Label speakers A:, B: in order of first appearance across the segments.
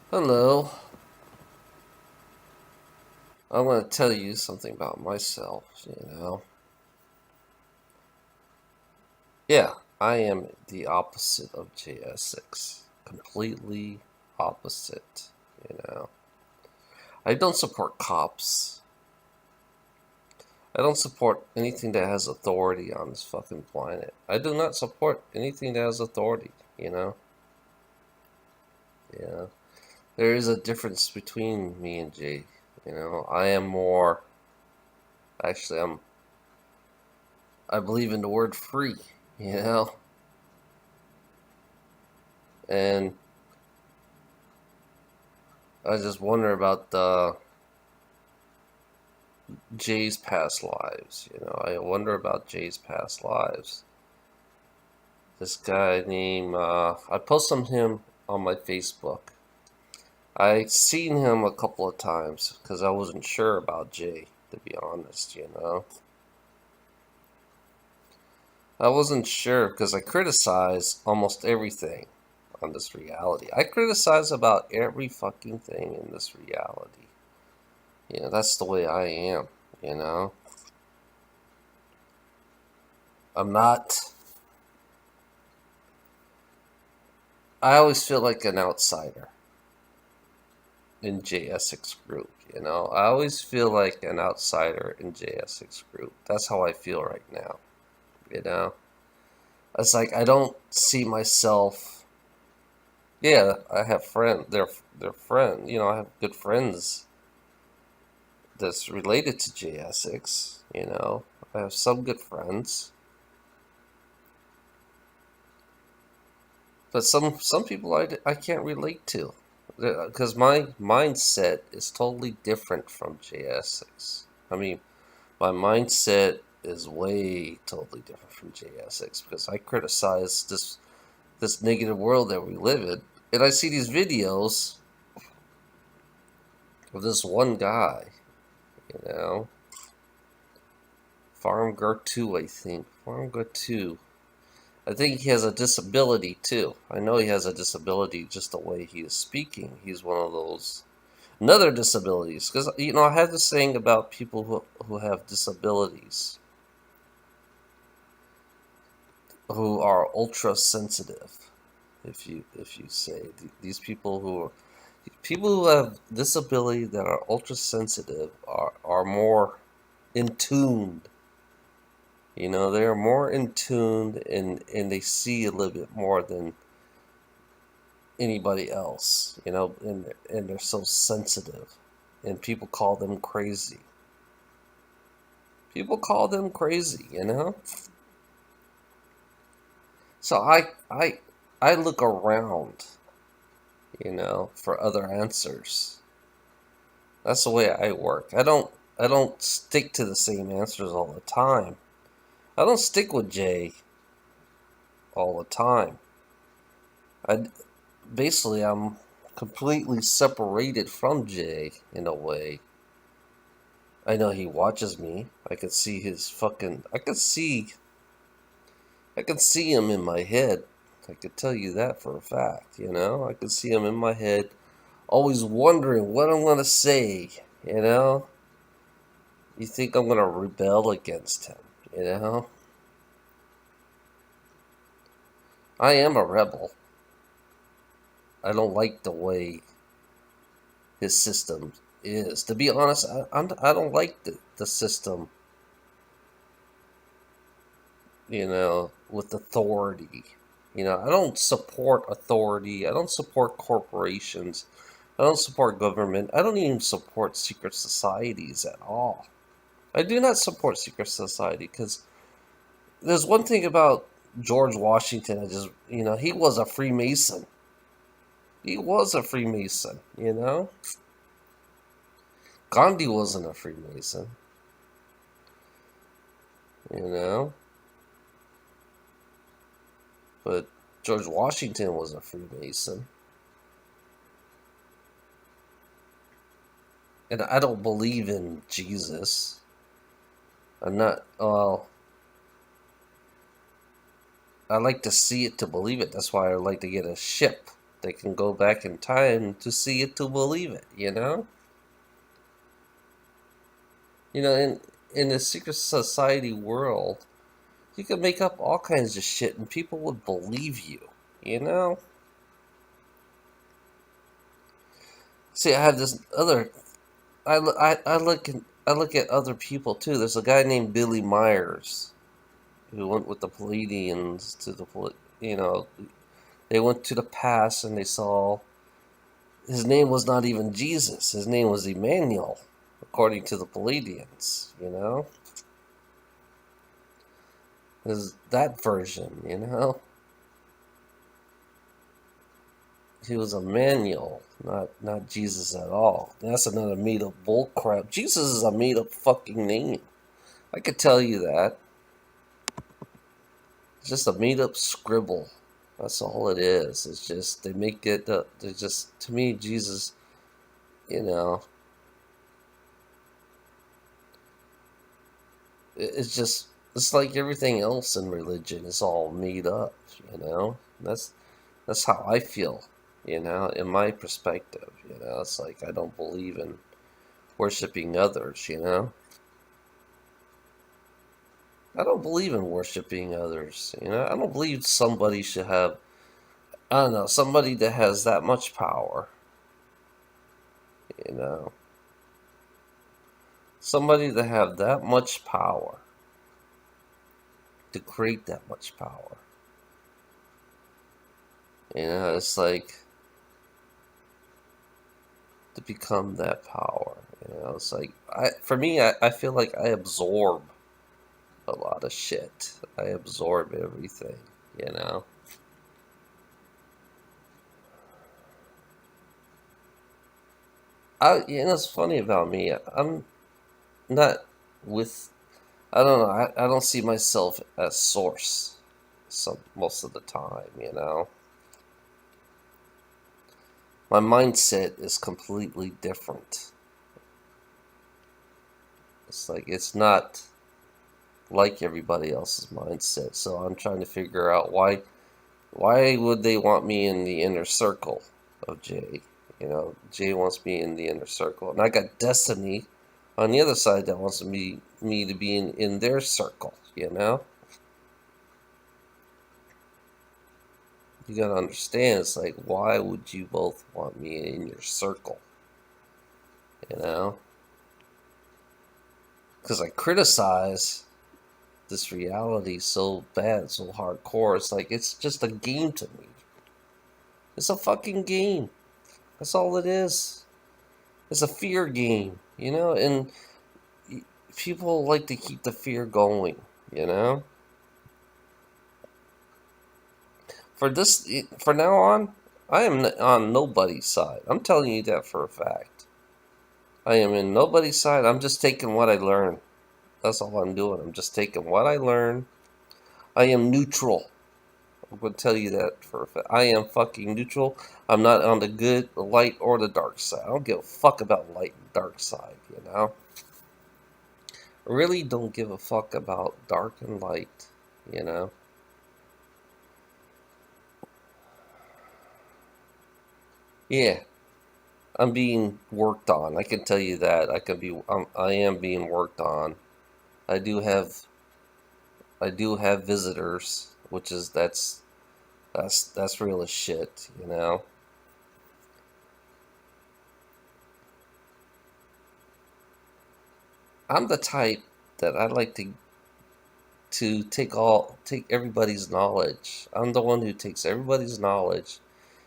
A: Hello. I want to tell you something about myself. Yeah, I am the opposite of Essex. Completely opposite. I don't support cops. I don't support anything that has authority on this fucking planet. I do not support anything that has authority. Yeah. There is a difference between me and Jay. I am more actually I believe in the word free. And I just wonder about Jay's past lives. I wonder about Jay's past lives. This guy named I posted him on my Facebook. I seen him a couple of times because I wasn't sure about Jay, to be honest. I wasn't sure because I criticize almost everything on this reality. I criticize about every fucking thing in this reality. That's the way I am, you know. I'm not I always feel like an outsider in JSX group. I always feel like an outsider in JSX group. That's how I feel right now. You know, it's like I don't see myself. Yeah, I have friends. They're friends. I have good friends that's related to JSX. I have some good friends, but some people I can't relate to because my mindset is totally different from JSX. I mean, my mindset is way totally different from JSX because I criticize this negative world that we live in, and I see these videos of this one guy, you know, Farm Gar 2, I think. Farm Gar 2. I think he has a disability too. I know he has a disability just the way he is speaking. He's one of those another disabilities because I have this saying about people who have disabilities who are ultra sensitive. If you say these people who have disability that are ultra sensitive are more in tuned. They are more in tuned and they see a little bit more than anybody else. And they're so sensitive, and people call them crazy. People call them crazy. So I look around, for other answers. That's the way I work. I don't stick to the same answers all the time. I don't stick with Jay all the time. I basically I'm completely separated from Jay in a way. I know he watches me. I can see his fucking I can see him in my head. I could tell you that for a fact. I can see him in my head always wondering what I'm going to say, you know? You think I'm going to rebel against him, you know? I am a rebel. I don't like the way his system is. To be honest, I don't like the system, with authority. I don't support authority. I don't support corporations. I don't support government. I don't even support secret societies at all. I do not support secret society because there's one thing about George Washington. He was a Freemason. He was a Freemason. Gandhi wasn't a Freemason, but George Washington was a Freemason. And I don't believe in Jesus. I'm not, well, I like to see it to believe it. That's why I like to get a ship. They can go back in time to see it to believe it, you know? You know, in the secret society world, you could make up all kinds of shit and people would believe you, you know? See, I have this other I look at other people too. There's a guy named Billy Myers who went with the Palladians to the you know, they went to the past and they saw his name was not even Jesus. His name was Emmanuel, according to the Palladians, you know? Is that version, you know? He was Emmanuel, not Jesus at all. That's another made up bullcrap. Jesus is a made up fucking name. I could tell you that. It's just a made up scribble. That's all it is. It's just they make it. They're just to me Jesus. You know, it's just it's like everything else in religion is all made up. You know, that's how I feel. You know, in my perspective. You know, it's like I don't believe in worshiping others. You know, I don't believe in worshiping others. You know, I don't believe somebody should have. I don't know somebody that has that much power. You know, somebody that have that much power to create that much power. You know, it's like to become that power. You know, it's like for me, I feel like I absorb a lot of shit. I absorb everything. You know, you know, it's funny about me. I'm not with. I don't know. I don't see myself as source. Some most of the time, you know, my mindset is completely different. It's like it's not like everybody else's mindset. So I'm trying to figure out why would they want me in the inner circle of Jay? You know, Jay wants me in the inner circle, and I got Destiny on the other side that wants me to be in their circle. You know, you gotta understand. It's like why would you both want me in your circle? You know, because I criticize this reality so bad, so hardcore. It's like it's just a game to me. It's a fucking game. That's all it is. It's a fear game, you know, and people like to keep the fear going, you know. For now on, I am on nobody's side. I'm telling you that for a fact. I am in nobody's side. I'm just taking what I learn. That's all I'm doing. I'm just taking what I learn. I am neutral. I'm going to tell you that for a fact. I am fucking neutral. I'm not on the good, the light, or the dark side. I don't give a fuck about light and dark side, you know? I really don't give a fuck about dark and light, you know? Yeah, I'm being worked on. I can tell you that. I am being worked on. I do have, I do have visitors, which is, that's real as shit, you know? I'm the type that I like to take everybody's knowledge. I'm the one who takes everybody's knowledge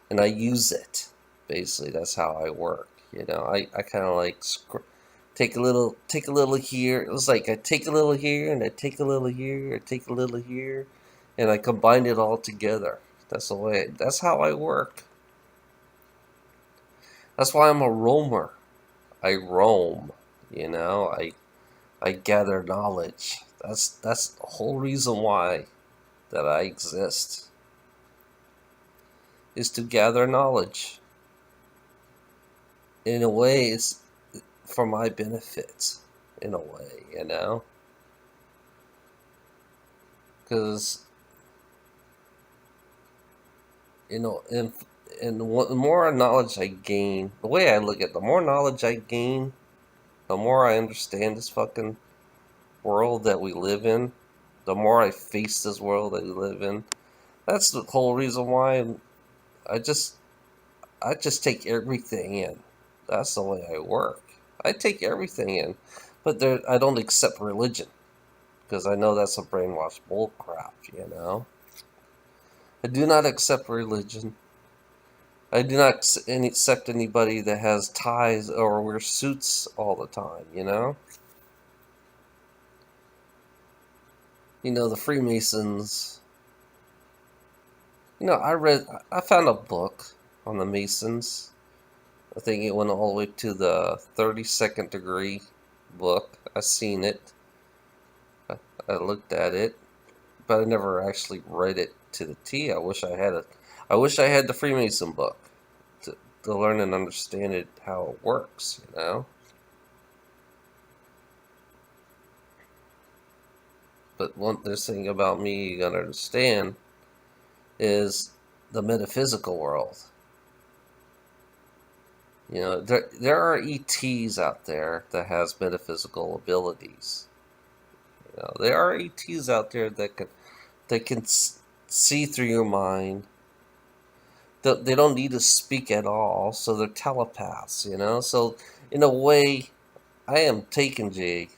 A: and I use it. Basically, that's how I work. You know, I kind of like take a little here. It was like I take a little here and I take a little here, I take a little here, and I combine it all together. That's the way. That's how I work. That's why I'm a roamer. I roam. You know, I gather knowledge. That's the whole reason why that I exist is to gather knowledge. In a way, it's for my benefit. In a way, you know, because you know, And the more knowledge I gain, the way I look at it, the more knowledge I gain, the more I understand this fucking world that we live in, the more I face this world that we live in. That's the whole reason why I just I just take everything in. That's the way I work. I take everything in, but I don't accept religion because I know that's a brainwashed bull crap. I do not accept religion. I do not accept anybody that has ties or wears suits all the time. The Freemasons. I found a book on the Masons. I think it went all the way to the 32nd degree book. I seen it. I looked at it, but I never actually read it to the T. I wish I had the Freemason book to learn and understand it how it works. But one there's thing about me you gotta understand is the metaphysical world. There are ETs out there that has metaphysical abilities. There are ETs out there that can see through your mind. They don't need to speak at all, so they're telepaths. So in a way, I am taking J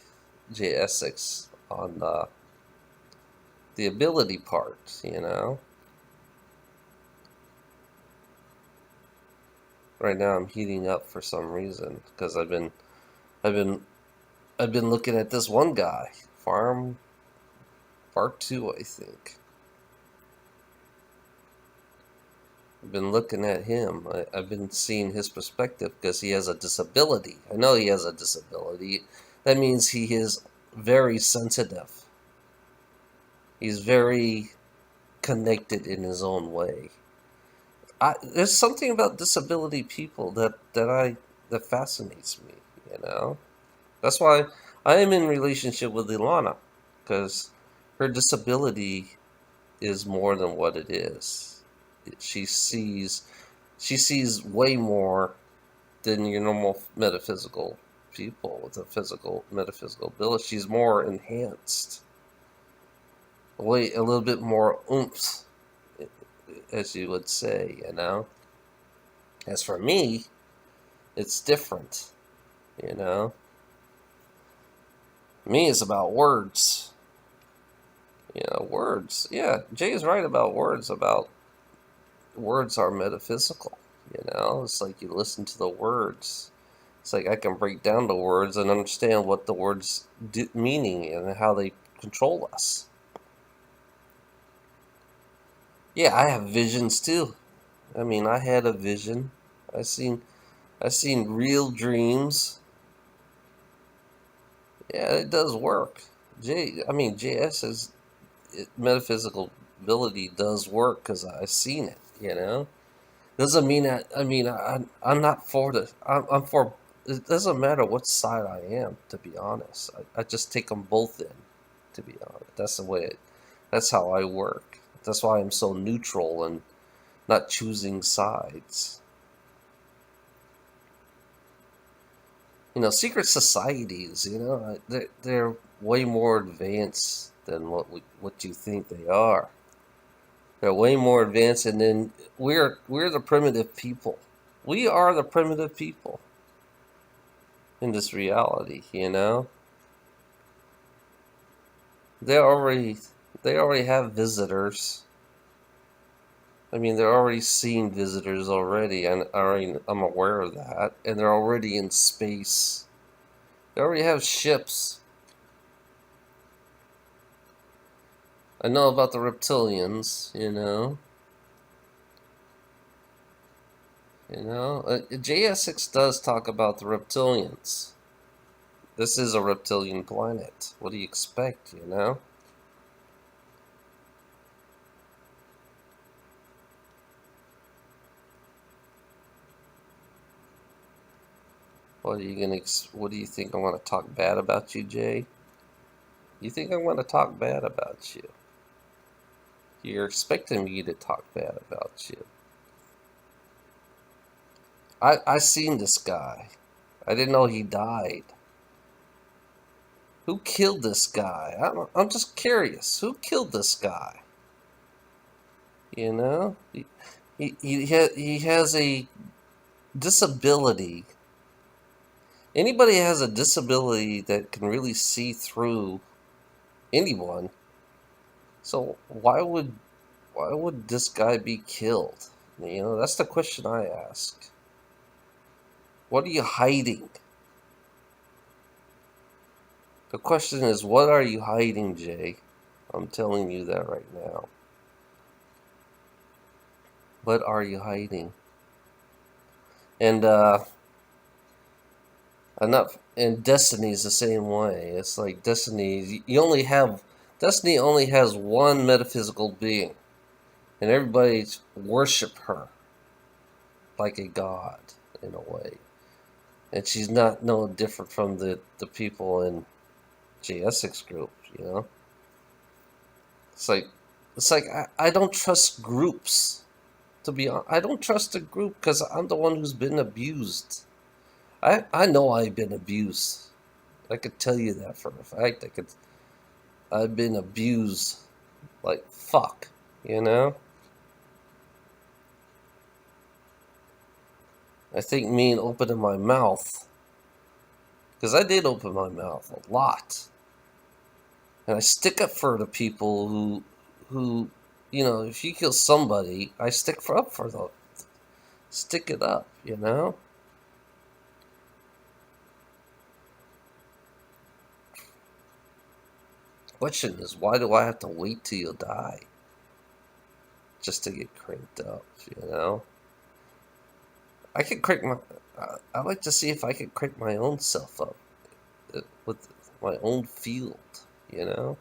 A: Essex on the ability part. Right now, I'm heating up for some reason because I've been looking at this one guy, Farm Part 2, I think. I've been looking at him. I've been seeing his perspective because he has a disability. I know he has a disability. That means he is very sensitive. He's very connected in his own way. There's something about disability people that fascinates me. That's why I am in relationship with Ilana, because her disability is more than what it is. She sees way more than your normal metaphysical people with a metaphysical ability. She's more enhanced, a little bit more oomph, as you would say. As for me, it's different. You know, me is about words. Words. Yeah, Jay is right about words. About words are metaphysical. It's like you listen to the words. It's like I can break down the words and understand what the words meaning and how they control us. Yeah, I have visions too. I mean, I had a vision. I seen real dreams. Yeah, it does work. JS's metaphysical ability does work because I've seen it. Doesn't mean that. I'm not for the. I'm for. It doesn't matter what side I am. To be honest, I just take them both in. To be honest, that's the way. That's how I work. That's why I'm so neutral and not choosing sides. Secret societies. They're way more advanced than what you think they are. They're way more advanced, and then we're the primitive people. We are the primitive people in this reality. They already they already have visitors. They're already seeing visitors already, and I'm aware of that. And they're already in space. They already have ships. I know about the reptilians. JSX does talk about the reptilians. This is a reptilian planet. What do you expect? What do you think? I want to talk bad about you, Jay? You think I want to talk bad about you? You're expecting me to talk bad about you. I seen this guy. I didn't know he died. Who killed this guy? I'm just curious. Who killed this guy? You know, he has a disability. Anybody has a disability that can really see through anyone. So why would this guy be killed? You know, that's the question I ask. What are you hiding? The question is, what are you hiding, Jay? I'm telling you that right now. What are you hiding? And enough. And Destiny's the same way. It's like Destiny. Destiny only has one metaphysical being, and everybody worship her like a god in a way. And she's not no different from the people in J Essex group. You know, it's like I don't trust groups. To be honest, I don't trust a group because I'm the one who's been abused. I know I've been abused. I could tell you that for a fact. I've been abused like fuck, you know? I think me and opening my mouth, because I did open my mouth a lot. And I stick up for the people who, you know, if you kill somebody, I up for them. Stick it up, you know? Question is, why do I have to wait till you die just to get cranked up, you know? I could crank my. I'd like to see if I could crank my own self up with my own field. You know,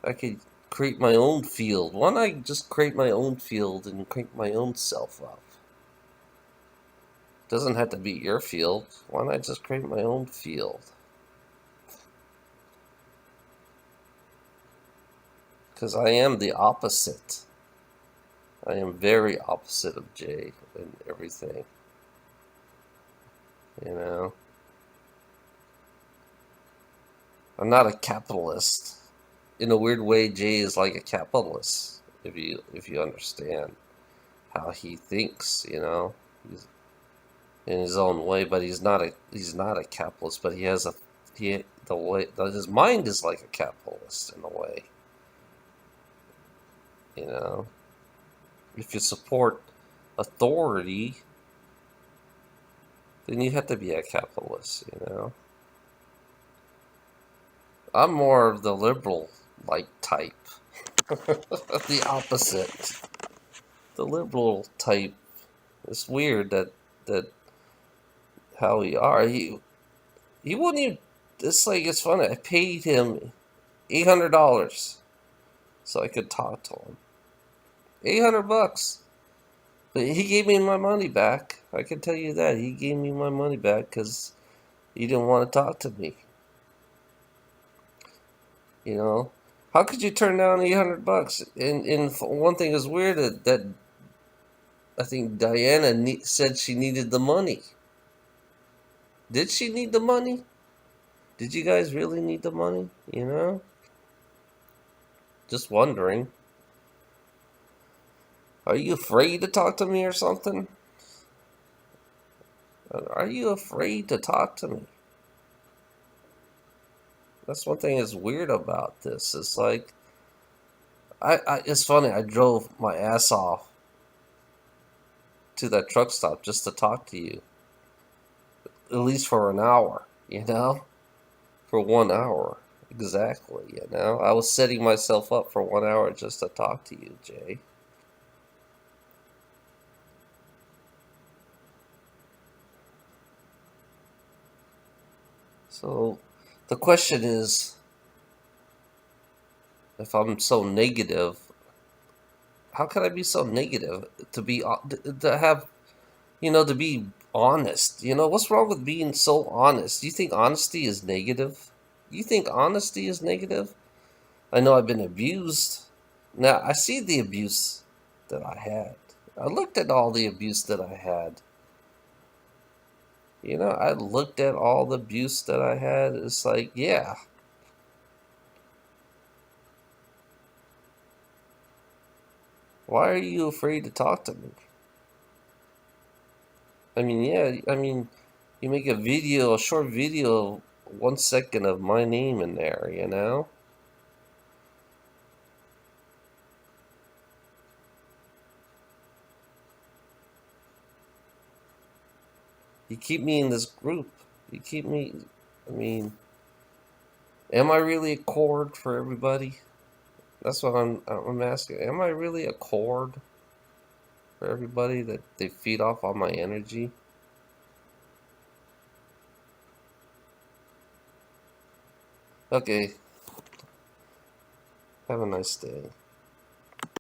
A: I could create my own field. Why not I just create my own field and crank my own self up? Doesn't have to be your field. Why not I just create my own field? Because I am the opposite. I am very opposite of Jay and everything. You know, I'm not a capitalist. In a weird way, Jay is like a capitalist. If you understand how he thinks, you know, he's in his own way, but he's not a capitalist. But he has the way his mind is like a capitalist in a way. You know, if you support authority, then you have to be a capitalist. You know, I'm more of the liberal like type, the opposite. The liberal type. It's weird that how we are. He wouldn't even. It's like it's funny. I paid him $800 so I could talk to him. $800, but he gave me my money back. I can tell you that he gave me my money back because he didn't want to talk to me. You know, how could you turn down $800? And one thing is weird that I think Diana said she needed the money. Did she need the money? Did you guys really need the money? You know? Just wondering. Are you afraid to talk to me or something? Are you afraid to talk to me? That's one thing that's weird about this. It's like, it's funny. I drove my ass off to that truck stop just to talk to you. At least for an hour, you know? For 1 hour. Exactly, you know? I was setting myself up for 1 hour just to talk to you, Jay. So, the question is, if I'm so negative, how could I be so negative? To have, you know, to be honest. You know, what's wrong with being so honest? Do you think honesty is negative? You think honesty is negative? I know I've been abused. Now, I see the abuse that I had. I looked at all the abuse that I had. You know, I looked at all the abuse that I had. It's like, yeah, why are you afraid to talk to me? I mean, yeah, I mean, you make a video, a short video, 1 second of my name in there, you know? You keep me in this group. You keep me, I mean, am I really a cord for everybody? That's what I'm asking. Am I really a cord for everybody that they feed off all my energy? Okay, have a nice day.